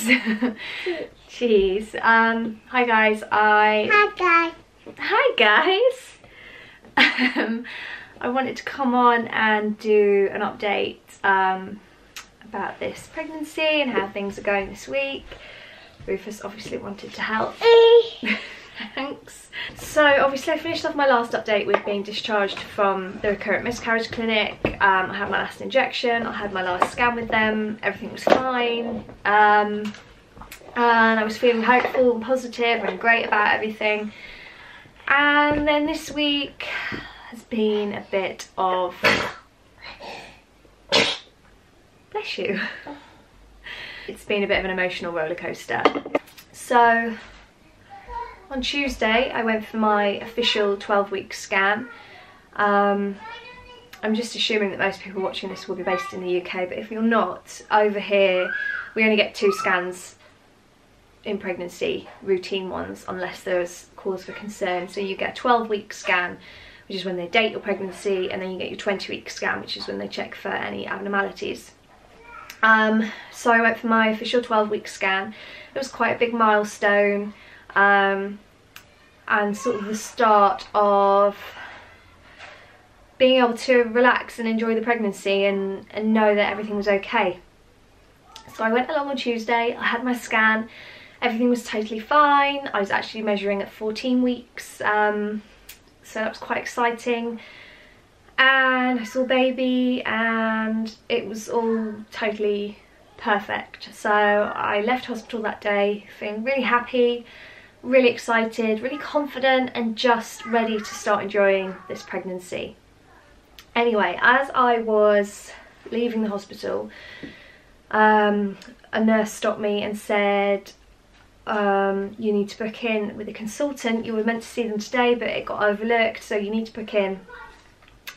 cheese. Cheese. Hi guys. Hi guys. I wanted to come on and do an update about this pregnancy and how things are going this week. Rufus obviously wanted to help. Thanks. So obviously I finished off my last update with being discharged from the recurrent miscarriage clinic. I had my last injection, I had my last scan with them, everything was fine. And I was feeling hopeful and positive and great about everything. And then this week has been a bit of... Bless you. It's been a bit of an emotional roller coaster. So on Tuesday I went for my official 12-week scan. I'm just assuming that most people watching this will be based in the UK, but if you're not, over here we only get 2 scans in pregnancy, routine ones, unless there's cause for concern. So you get a 12-week scan, which is when they date your pregnancy, and then you get your 20-week scan, which is when they check for any abnormalities. So I went for my official 12-week scan. It was quite a big milestone, and sort of the start of being able to relax and enjoy the pregnancy and know that everything was okay. So I went along on Tuesday, I had my scan, everything was totally fine. I was actually measuring at 14 weeks, so that was quite exciting. And I saw baby and it was all totally perfect. So I left hospital that day feeling really happy, really excited, really confident, and just ready to start enjoying this pregnancy. Anyway, as I was leaving the hospital, a nurse stopped me and said, you need to book in with a consultant. You were meant to see them today, but it got overlooked, so you need to book in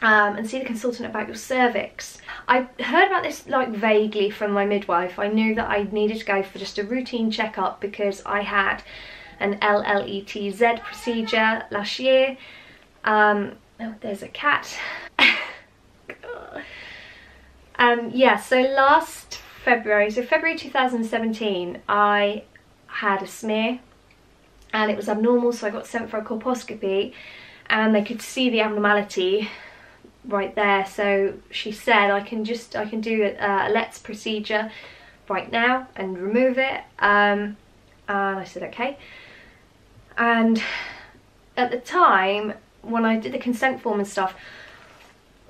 and see the consultant about your cervix. I heard about this like vaguely from my midwife. I knew that I needed to go for just a routine checkup because I had an LLETZ procedure last year. Oh, there's a cat. Yeah, so last February, so February 2017, I had a smear and it was abnormal, so I got sent for a colposcopy and they could see the abnormality right there. So she said I can do a LETZ procedure right now and remove it, and I said okay. And at the time when I did the consent form and stuff,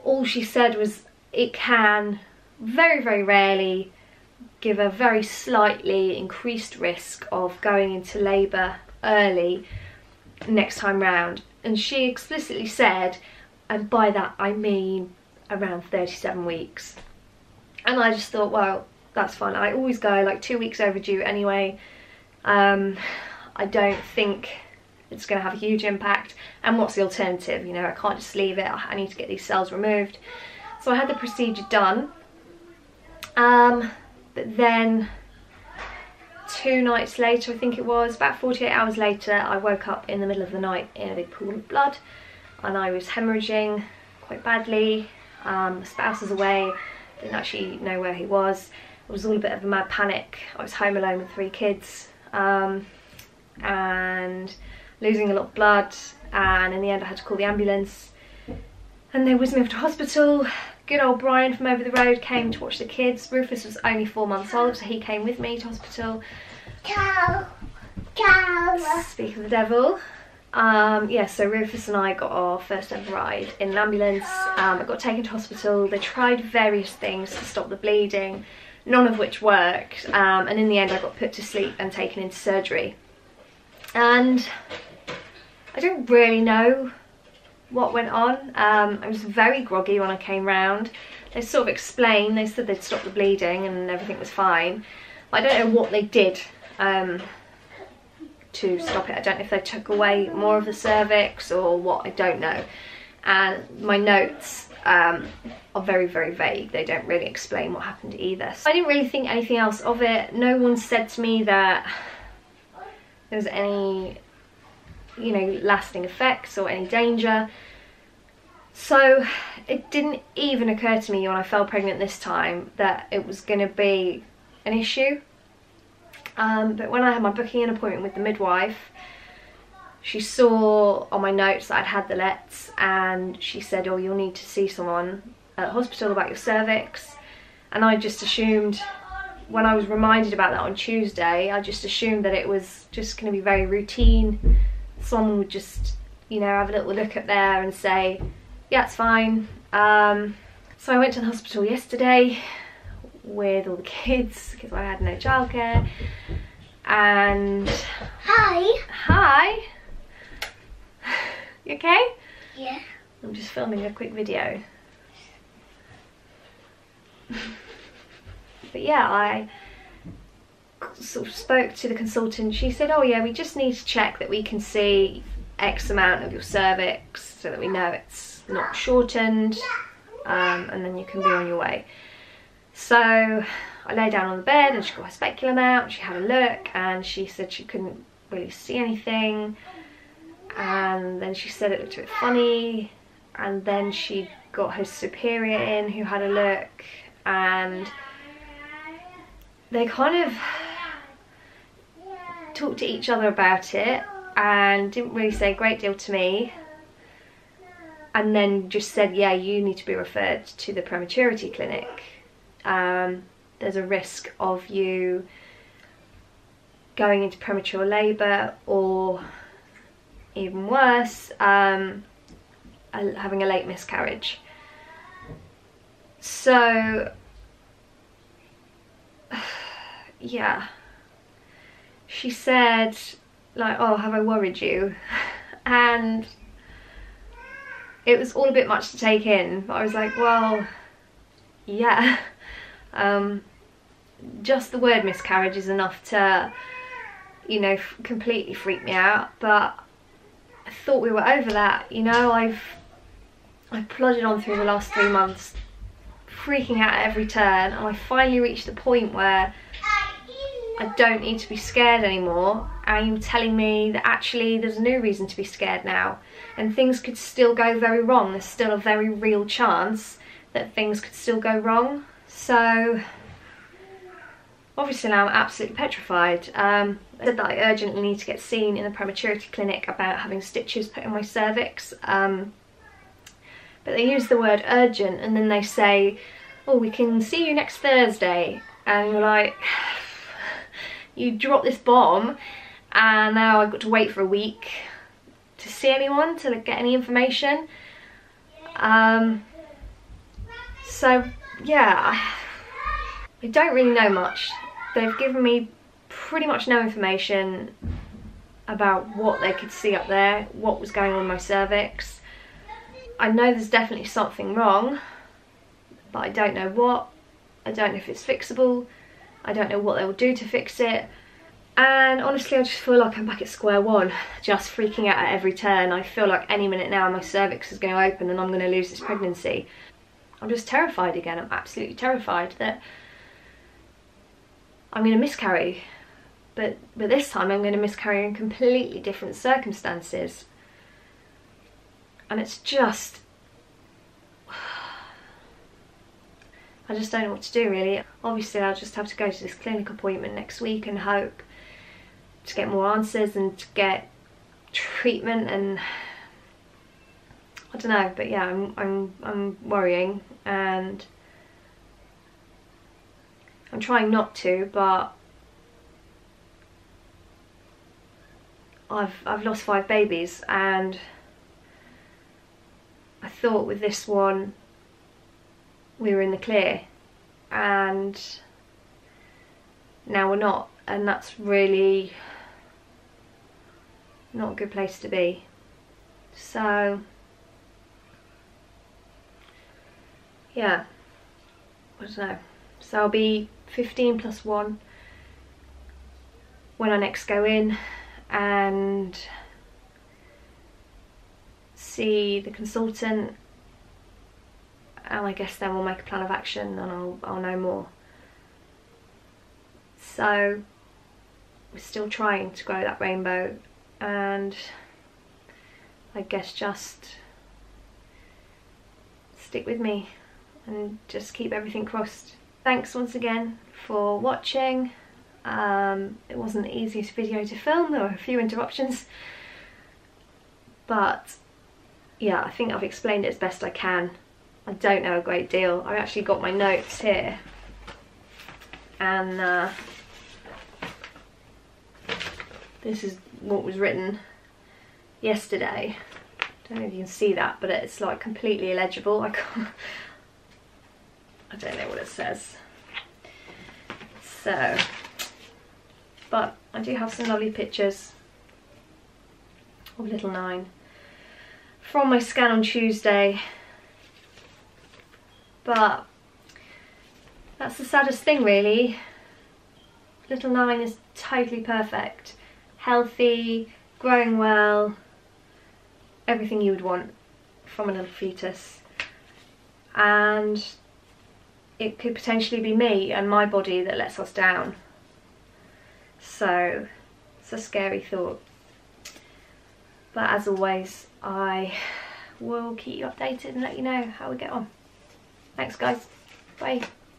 all she said was it can very, very rarely give a very slightly increased risk of going into labour early next time round. And she explicitly said, and by that I mean around 37 weeks. And I just thought, well, that's fine. I always go like 2 weeks overdue anyway. I don't think it's going to have a huge impact. And what's the alternative? You know, I can't just leave it. I need to get these cells removed. So I had the procedure done. But then 2 nights later, I think it was, about 48 hours later, I woke up in the middle of the night in a big pool of blood. And I was hemorrhaging quite badly. My spouse was away, didn't actually know where he was. It was all a bit of a mad panic. I was home alone with 3 kids, and losing a lot of blood, and in the end I had to call the ambulance and they whizzed me off to hospital. Good old Brian from over the road came to watch the kids. Rufus was only 4 months old, so he came with me to hospital. Cow. Speak of the devil. Yeah, so Rufus and I got our first ever ride in an ambulance. I got taken to hospital. They tried various things to stop the bleeding, none of which worked, and in the end I got put to sleep and taken into surgery. And I don't really know what went on. I was very groggy when I came round. They sort of explained, they said they'd stop the bleeding and everything was fine, but I don't know what they did to stop it. I don't know if they took away more of the cervix or what, I don't know. And my notes are very, very vague. They don't really explain what happened either. So I didn't really think anything else of it. No one said to me that there was any, you know, lasting effects or any danger. So it didn't even occur to me when I fell pregnant this time that it was going to be an issue. But when I had my booking an appointment with the midwife, she saw on my notes that I'd had the lets, and she said, oh, you'll need to see someone at the hospital about your cervix. And I just assumed, when I was reminded about that on Tuesday, I just assumed that it was just going to be very routine. Someone would just, you know, have a little look up there and say, yeah, it's fine. So I went to the hospital yesterday with all the kids because I had no childcare. And hi. You okay? Yeah. I'm just filming a quick video. But yeah, I sort of spoke to the consultant. She said, oh yeah, we just need to check that we can see X amount of your cervix so that we know it's not shortened, and then you can be on your way. So I lay down on the bed and she got her speculum out, she had a look, and she said she couldn't really see anything. And then she said it looked a bit funny, and then she got her superior in who had a look, and they kind of talked to each other about it and didn't really say a great deal to me, and then just said, yeah, you need to be referred to the prematurity clinic. There's a risk of you going into premature labour, or even worse, having a late miscarriage. So yeah, she said, like, oh, have I worried you? And it was all a bit much to take in, but I was like, well, yeah. Just the word miscarriage is enough to, you know, completely freak me out. But I thought we were over that, you know. I've plodded on through the last 3 months, freaking out at every turn, and I finally reached the point where I don't need to be scared anymore, and you're telling me that actually there's no reason to be scared now, and things could still go very wrong. There's still a very real chance that things could still go wrong. So obviously now I'm absolutely petrified. I said that I urgently need to get seen in the prematurity clinic about having stitches put in my cervix, but they use the word urgent, and then they say, oh, we can see you next Thursday, and you're like, you dropped this bomb and now I've got to wait for a week to see anyone, to get any information. So yeah, I don't really know much. They've given me pretty much no information about what they could see up there, what was going on in my cervix. I know there's definitely something wrong, but I don't know what. I don't know if it's fixable. I don't know what they will do to fix it. And honestly, I just feel like I'm back at square one, just freaking out at every turn. I feel like any minute now my cervix is going to open and I'm going to lose this pregnancy. I'm just terrified again. I'm absolutely terrified that I'm going to miscarry. But this time I'm going to miscarry in completely different circumstances. And it's just, I just don't know what to do really. Obviously I'll just have to go to this clinic appointment next week and hope to get more answers and to get treatment, and I don't know, but yeah, I'm worrying, and I'm trying not to, but I've lost 5 babies, and I thought with this one we were in the clear, and now we're not, and that's really not a good place to be. So yeah, I don't know. So I'll be 15 plus 1 when I next go in and see the consultant, and I guess then we'll make a plan of action and I'll know more. So we're still trying to grow that rainbow, and I guess just stick with me and just keep everything crossed. Thanks once again for watching. It wasn't the easiest video to film, there were a few interruptions, but yeah, I think I've explained it as best I can. I don't know a great deal. I've actually got my notes here, and this is what was written yesterday. Don't know if you can see that, but it's like completely illegible. I don't know what it says. So, but I do have some lovely pictures of little Nine from my scan on Tuesday. But that's the saddest thing, really. Little Nine is totally perfect, healthy, growing well, everything you would want from a little fetus. And it could potentially be me and my body that lets us down. So it's a scary thought. But as always, I will keep you updated and let you know how we get on. Thanks guys, bye.